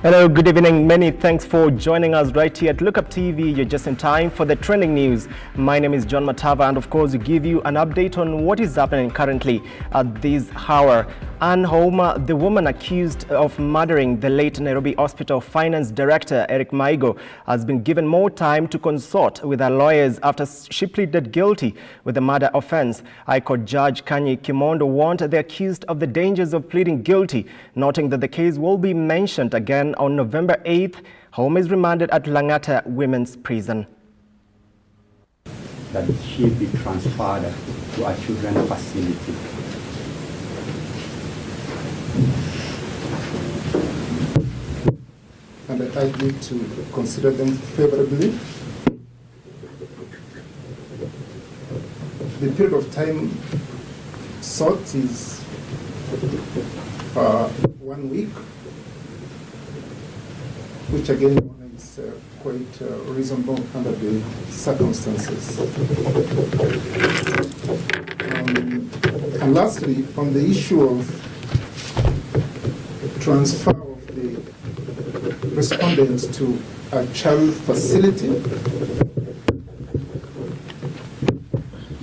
Hello, good evening. Many thanks for joining us right here at Lookuptv. You're just in time for the trending news. My name is John Matava, and of course, we give you an update on what is happening currently at this hour. And Ouma, the woman accused of murdering the late Nairobi Hospital Finance Director Eric Maigo, has been given more time to consult with her lawyers after she pleaded guilty with the murder offense. High Court Judge Kanyi Kimondo warned the accused of the dangers of pleading guilty, noting that the case will be mentioned again on November 8th. Ouma is remanded at Langata Women's Prison. That she be transferred to a children's facility. And I urge you to consider them favorably. The period of time sought is 1 week, which again is quite reasonable under the circumstances. And lastly, on the issue of transfer of the respondents to a child facility,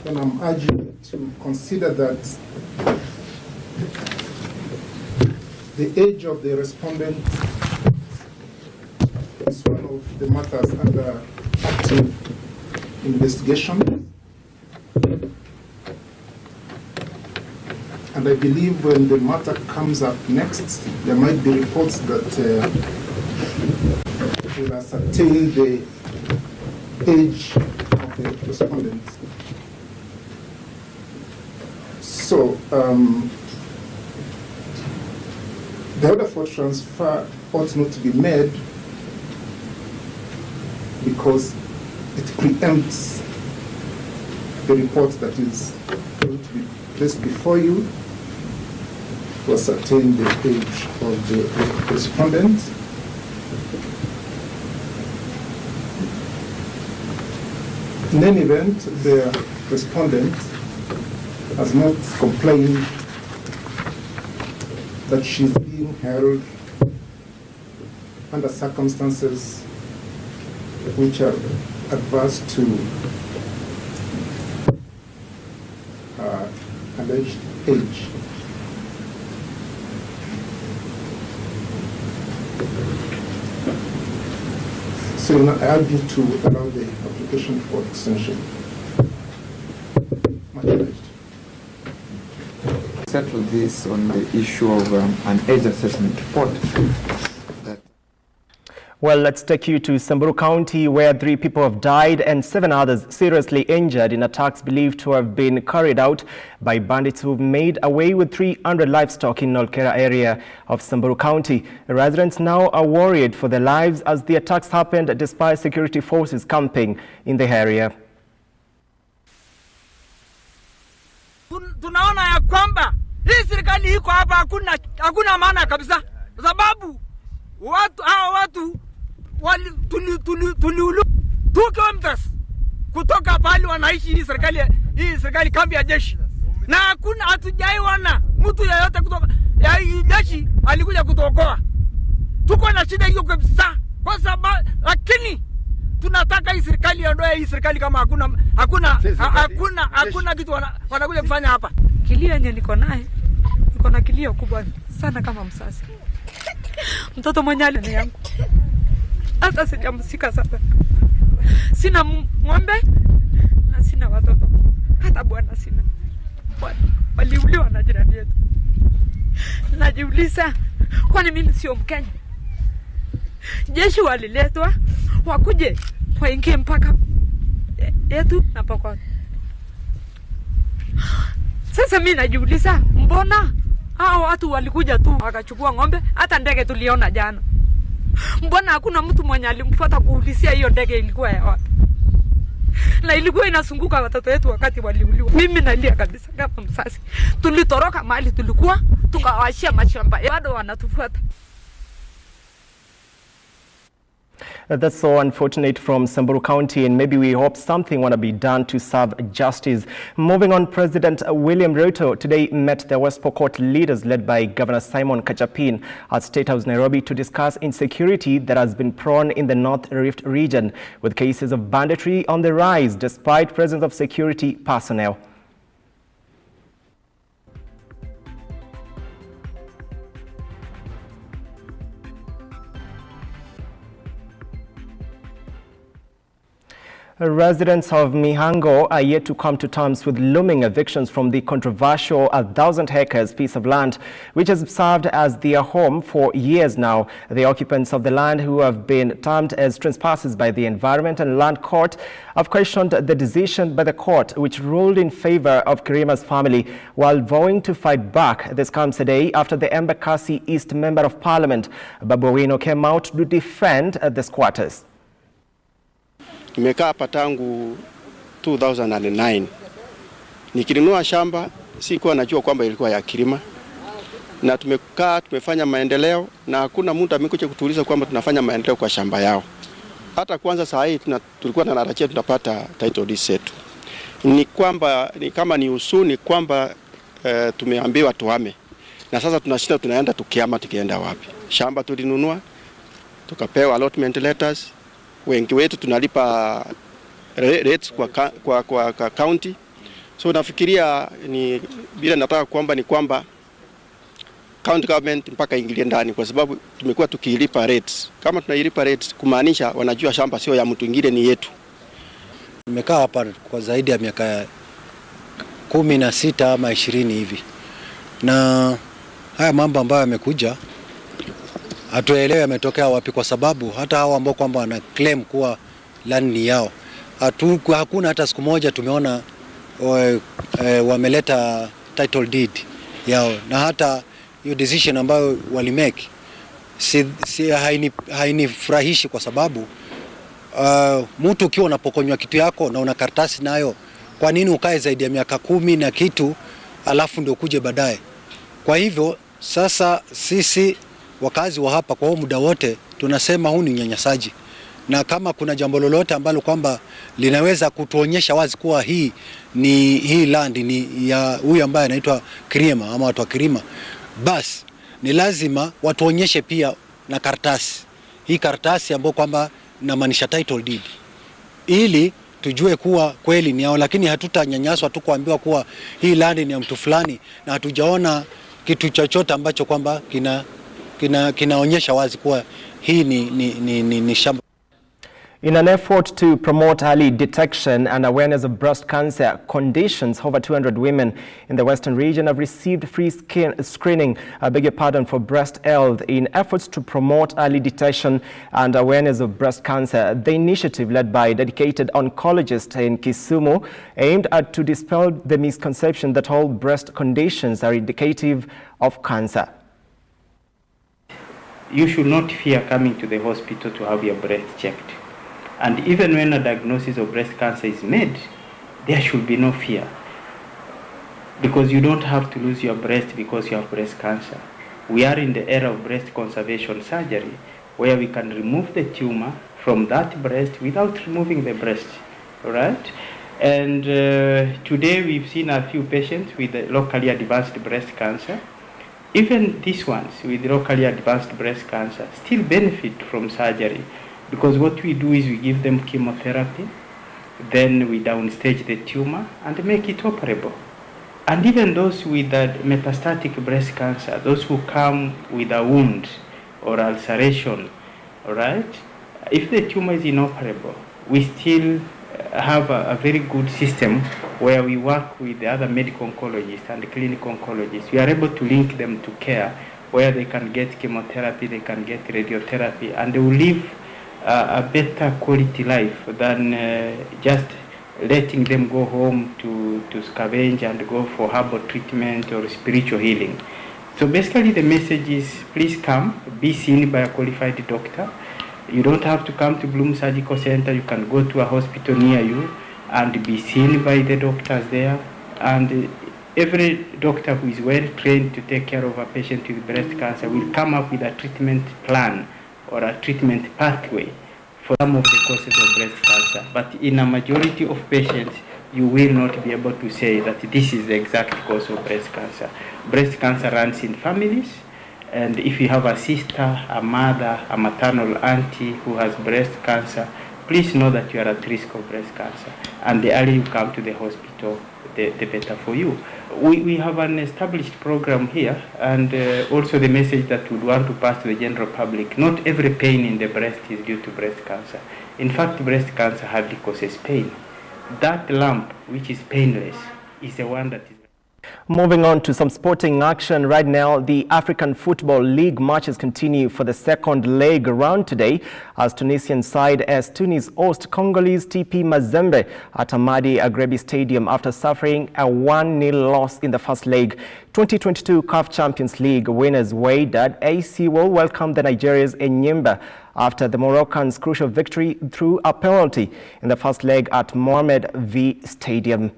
then I'm urging you to consider that the age of the respondent is one of the matters under active investigation. And I believe when the matter comes up next, there might be reports that will ascertain the age of the respondent. So, the order for transfer ought not to be made because it preempts the report that is going to be placed before you to ascertain the age of the respondent. In any event, the respondent has not complained that she's being held under circumstances which are adverse to her alleged age. So I urge you to allow the application for extension. Much obliged. Settle this on the issue of an age assessment report. Well, let's take you to Samburu County, where 3 people have died and 7 others seriously injured in attacks believed to have been carried out by bandits who made away with 300 livestock in Nolkera area of Samburu County. The residents now are worried for their lives as the attacks happened despite security forces camping in the area. Tunaona ya kwamba hii serikali iko hapa hakuna maana kabisa, sababu watu tuliulu 2 kilometers kutoka pale wanaishi hii serikali kambi ya jeshi, na hakuna hatujaiona mtu yeyote kutoka ya jeshi alikuja kutuokoa. Tuko na shida hiyo kabisa, kwa sababu lakini tunataka hii serikali iondoe hii serikali kama hakuna kitu wanakuja kufanya hapa. Kilio yenye niko na kilio kubwa sana kama msasi. Mtoto mwenye ali yangu hata sijamsika sasa. Sina ng'ombe na sina watoto, hata bwana sina. Bwana waliuliwa na jirani yetu. Najiuliza, kwani mimi sio Mkenya? Jeshi waliletwa wakuje waingie mpaka yetu na Pokot. Sasa mimi najiuliza, mbona hao watu walikuja tu wakachukua ng'ombe? Hata ndege tuliona jana, mbona hakuna mtu mwenye alimfuata kuulizia hiyo ndege ilikuwa ya wapi na ilikuwa inasunguka watoto wetu wakati waliuliwa? Mimi nalia kabisa kama msasi. Tulitoroka mahali tulikuwa tukawashia mashamba, bado wanatufuata. That's so unfortunate from Samburu County, and maybe we hope something want to be done to serve justice. Moving on, President William RUTO today met the West Pokot leaders led by Governor Simon Kachapin at State House Nairobi to discuss insecurity that has been prone in the North Rift region, with cases of banditry on the rise despite presence of security personnel. Residents of Mihango are yet to come to terms with looming evictions from the controversial 1,000 acres piece of land, which has served as their home for years now. The occupants of the land, who have been termed as trespassers by the Environment and Land Court, have questioned the decision by the court, which ruled in favor of Kirima's family, while vowing to fight back. This comes a day after the Embakasi East Member of Parliament, Babu Owino, came out to defend the squatters. Nimekaa hapa tangu 2009. Nikinunua shamba sikuwa najua kwamba ilikuwa ya Kirima. Na tumekaa tumefanya maendeleo na hakuna mtu amekuja kutuuliza kwamba tunafanya maendeleo kwa shamba yao. Hata kwanza saa hii tulikuwa tunatarajia tutapata title deed yetu. Ni kwamba ni kama ni usuni kwamba tumeambiwa tuhame. Na sasa tunashinda tunaenda tukiama tukienda wapi? Shamba tulinunua, tukapewa allotment letters. Wengi wetu tunalipa rates kwa county. So nafikiria ni bila nataka kwamba ni kwamba county government mpaka ingilie ndani, kwa sababu tumekuwa tukilipa rates. Kama tunailipa rates kumaanisha wanajua shamba sio ya mtu mwingine, ni yetu. Nimekaa hapa kwa zaidi ya miaka 16 ama 20 hivi. Na haya mambo ambayo yamekuja hatuelewi yametokea wapi, kwa sababu hata hao ambao kwamba wana claim kuwa land ni yao, hakuna hata siku moja tumeona wameleta title deed yao. Na hata hiyo decision ambayo walimake hainifurahishi, kwa sababu mtu ukiwa unapokonywa kitu yako na una karatasi nayo, kwa nini ukae zaidi ya miaka 10 na kitu alafu ndio kuje baadaye? Kwa hivyo sasa sisi wakazi wa hapa kwa muda wote tunasema huu ni unyanyasaji, na kama kuna jambo lolote ambalo kwamba linaweza kutuonyesha wazi kuwa hii land ni ya huyu ambaye anaitwa Kirima ama watu wa Kirima, basi ni lazima watuonyeshe pia na karatasi. Hii karatasi ambayo kwamba inamaanisha title deed, ili tujue kuwa kweli ni yao. Lakini hatutanyanyaswa tu kuambiwa kuwa hii land ni ya mtu fulani na hatujaona kitu chochote ambacho kwamba kinaonyesha wazi kuwa hii ni shamba. In an effort to promote early detection and awareness of breast cancer conditions, over 200 women in the western region have received free screening, for breast health in efforts to promote early detection and awareness of breast cancer. The initiative, led by dedicated oncologists in Kisumu, aimed at to dispel the misconception that all breast conditions are indicative of cancer. You should not fear coming to the hospital to have your breast checked. And even when a diagnosis of breast cancer is made, there should be no fear. Because you don't have to lose your breast because you have breast cancer. We are in the era of breast conservation surgery, where we can remove the tumor from that breast without removing the breast. All right? And today we've seen a few patients with locally advanced breast cancer. Even these ones with locally advanced breast cancer still benefit from surgery, because what we do is we give them chemotherapy, then we downstage the tumor and make it operable. And even those with metastatic breast cancer, those who come with a wound or ulceration, all right, if the tumor is inoperable, we still have a very good system where we work with the other medical oncologists and clinical oncologists. We are able to link them to care where they can get chemotherapy, they can get radiotherapy, and they will live a better quality life than just letting them go home to scavenge and go for herbal treatment or spiritual healing. So basically the message is, please come, be seen by a qualified doctor. You don't have to come to Bloom Surgical Center. You can go to a hospital near you and be seen by the doctors there. And every doctor who is well trained to take care of a patient with breast cancer will come up with a treatment plan or a treatment pathway for some of the causes of breast cancer. But in a majority of patients, you will not be able to say that this is the exact cause of breast cancer. Breast cancer runs in families, and if you have a sister, a mother, a maternal auntie who has breast cancer, please know that you are at risk of breast cancer. And the earlier you come to the hospital, the better for you. We have an established program here, and also the message that we want to pass to the general public: not every pain in the breast is due to breast cancer. In fact, breast cancer hardly causes pain. That lump, which is painless, is the one that is... Moving on to some sporting action right now, the African Football League matches continue for the second leg round today as Tunisian side as Tunis host Congolese TP Mazembe at Amadi Agrebi Stadium after suffering a 1-0 loss in the first leg. 2022 CAF Champions League winners Wydad AC will welcome the Nigeria's Enyimba after the Moroccans' crucial victory through a penalty in the first leg at Mohamed V Stadium.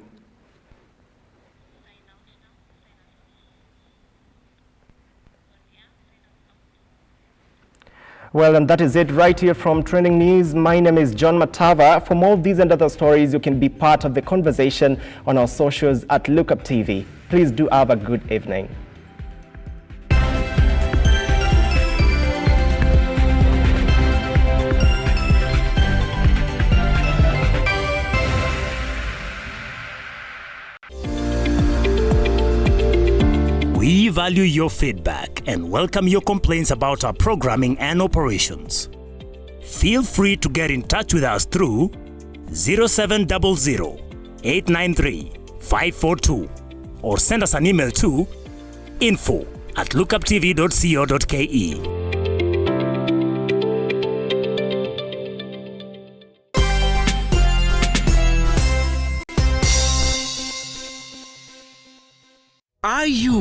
Well, and that is it right here from Trending News. My name is John Matava. For more of these and other stories, you can be part of the conversation on our socials at Lookuptv. Please do have a good evening. We value your feedback and welcome your complaints about our programming and operations. Feel free to get in touch with us through 0700 893 542 or send us an email to info@lookuptv.co.ke. Are you